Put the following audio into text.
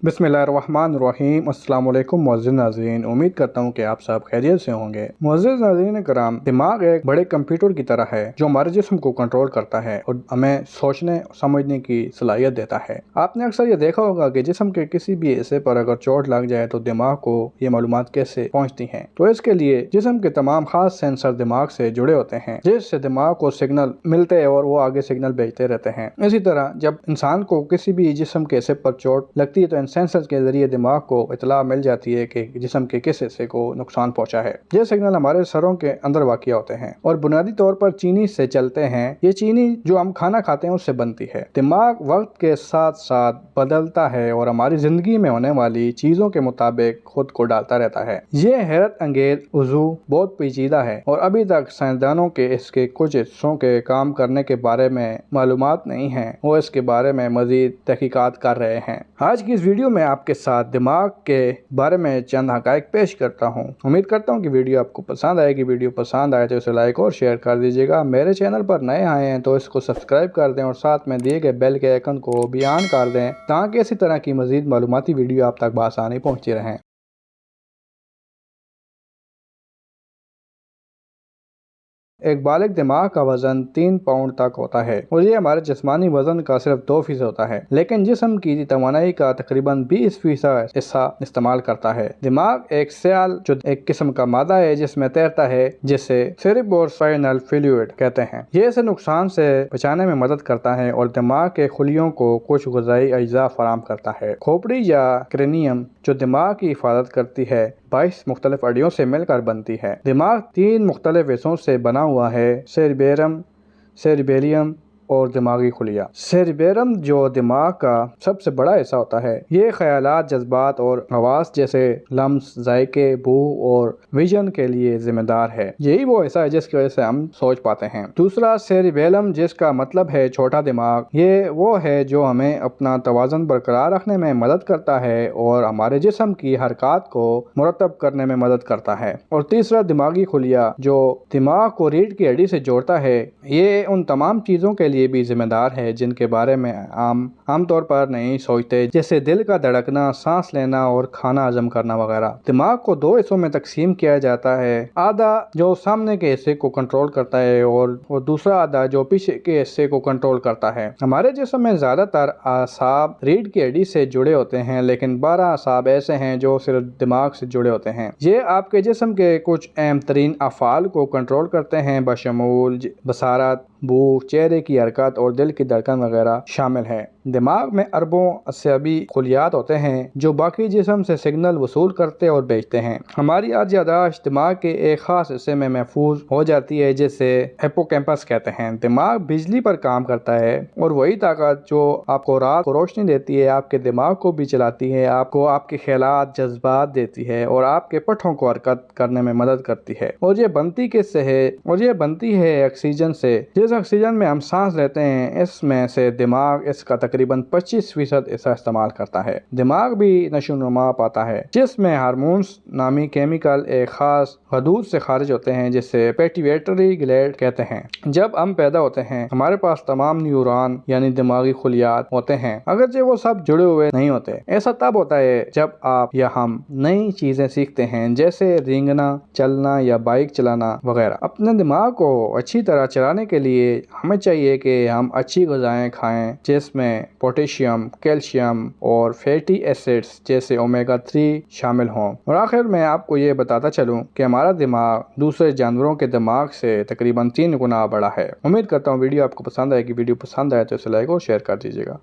बिस्मिल्लाहिर्रहमानिर्रहीम। अस्सलाम वालेकुम मुअज़्ज़िज़ नाज़रीन, उम्मीद करता हूँ कि आप सब खैरियत से होंगे। मुअज़्ज़िज़ नाज़रीन कराम, दिमाग एक बड़े कंप्यूटर की तरह है जो हमारे जिस्म को कंट्रोल करता है और हमें सोचने समझने की सलाहियत देता है। आपने अक्सर ये देखा होगा कि जिस्म के किसी भी हिस्से पर अगर चोट लग जाए तो दिमाग को ये मालूमात कैसे पहुँचती हैं। तो इसके लिए जिस्म के तमाम खास सेंसर दिमाग से जुड़े होते हैं, जिससे दिमाग को सिग्नल मिलते हैं और वो आगे सिग्नल भेजते रहते हैं। इसी तरह जब इंसान को किसी भी जिस्म के हिस्से पर चोट लगती है तो सेंसर के जरिए दिमाग को इतला मिल जाती है कि जिस्म के किस हिस्से को नुकसान पहुंचा है। ये सिग्नल हमारे सरों के अंदर वाक़िया होते हैं और बुनियादी तौर पर चीनी से चलते हैं। ये चीनी जो हम खाना खाते हैं उससे बनती है। दिमाग वक्त के साथ साथ बदलता है और हमारी जिंदगी में होने वाली चीजों के मुताबिक खुद को डालता रहता है। ये हैरत अंगेज उज़ू बहुत पेचीदा है और अभी तक साइंसदानों के इसके कुछ हिस्सों के काम करने के बारे में मालूमात नहीं है। वो इसके बारे में मजीद तहकीकात कर रहे हैं। आज की इस वीडियो में आपके साथ दिमाग के बारे में चंद हक़ाइक़ पेश करता हूँ। उम्मीद करता हूँ कि वीडियो आपको पसंद आएगी। वीडियो पसंद आए तो इसे लाइक और शेयर कर दीजिएगा। मेरे चैनल पर नए आए हैं तो इसको सब्सक्राइब कर दें और साथ में दिए गए बेल के आइकन को भी ऑन कर दें ताकि इसी तरह की मज़ीद मालूमाती वीडियो आप तक बआसानी पहुँचती रहें। एक बालिग दिमाग का वजन 3 पाउंड तक होता है और ये हमारे जिस्मानी वजन का सिर्फ 2% होता है, लेकिन जिस्म की तवानाई का तकरीबन 20% हिस्सा इस्तेमाल करता है। दिमाग एक सेल जो एक किस्म का मादा है जिसमें तैरता है, जिसे सेरेब्रोस्पाइनल फ्लूइड कहते हैं। ये इसे नुकसान से बचाने में मदद करता है और दिमाग के खुलियों को कुछ ग़िज़ाई अज्जा फराहम करता है। खोपड़ी या क्रेनियम जो दिमाग की हिफाजत करती है 22 मुख्तलिफ हड्डियों से मिलकर बनती है। दिमाग 3 मुख्तलिफ हिस्सों से बना हुआ है, सेरिबेरम, सेरिबेलियम और दिमागी खुलिया। सेरिबेरम जो दिमाग का सबसे बड़ा हिस्सा होता है, ये ख्यालात, जज्बात और हवास जैसे लम्स, जायके, बू और विजन के लिए जिम्मेदार है। यही वो हिस्सा है जिसकी वजह से हम सोच पाते हैं। दूसरा सेरिबेलम जिसका मतलब है छोटा दिमाग, ये वो है जो हमें अपना तवाज़ुन बरकरार रखने में मदद करता है और हमारे जिस्म की हरकत को मुरतब करने में मदद करता है। और तीसरा दिमागी खुलिया जो दिमाग को रीढ़ की हड्डी से जोड़ता है, ये उन तमाम चीज़ों के लिए भी जिम्मेदार है जिनके बारे में आमतौर पर नहीं सोचते, जैसे दिल का धड़कना, सांस लेना और खाना हजम करना वगैरह। दिमाग को 2 हिस्सों में तकसीम किया जाता है, आधा जो सामने के हिस्से को कंट्रोल करता है और दूसरा आधा जो पीछे के हिस्से को कंट्रोल करता है। हमारे जिस्म में ज्यादातर आसाब रीढ़ की हड्डी से जुड़े होते हैं, लेकिन 12 आसाब ऐसे हैं जो सिर्फ दिमाग से जुड़े होते हैं। ये आपके जिस्म के कुछ अहम तरीन अफ़आल को कंट्रोल करते हैं, बशमूल बसारत, भूख, चेहरे की हरकत और दिल की धड़कन वगैरह शामिल है। दिमाग में अरबों असाबी खुलियात होते हैं जो बाकी जिस्म से सिग्नल वसूल करते और भेजते हैं। हमारी आज याददाश्त दिमाग के एक खास हिस्से में महफूज हो जाती है जिसे हिप्पोकैम्पस कहते हैं। दिमाग बिजली पर काम करता है और वही ताकत जो आपको रात को रोशनी देती है आपके दिमाग को भी चलाती है, आपको आपके ख्यालात, जज्बात देती है और आपके पट्ठों को हरकत करने में मदद करती है। और ये बनती किससे है? और ये बनती है ऑक्सीजन से। जिस ऑक्सीजन में हम सांस लेते हैं इसमें से दिमाग इसका तकरीबन 25% हिस्सा इस्तेमाल करता है। दिमाग भी नशोनुमा पाता है जिसमें हार्मोन्स नामी केमिकल एक खास हदूद से खारिज होते हैं जिसे पिट्यूटरी ग्लैंड कहते हैं। जब हम पैदा होते हैं हमारे पास तमाम न्यूरॉन यानी दिमागी खुलियात होते हैं, अगरचे वो सब जुड़े हुए नहीं होते। ऐसा तब होता है जब आप या हम नई चीजें सीखते हैं, जैसे रेंगना, चलना या बाइक चलाना वगैरह। अपने दिमाग को अच्छी तरह चलाने के लिए हमें चाहिए कि हम अच्छी ग़िज़ाएं खाएं जिसमें पोटेशियम, कैल्शियम और फैटी एसिड्स जैसे ओमेगा 3 शामिल हों। और आखिर में आपको ये बताता चलूं कि हमारा दिमाग दूसरे जानवरों के दिमाग से तकरीबन 3 गुना बड़ा है। उम्मीद करता हूँ वीडियो आपको पसंद आएगी। वीडियो पसंद आए तो इसे लाइक और शेयर कर दीजिएगा।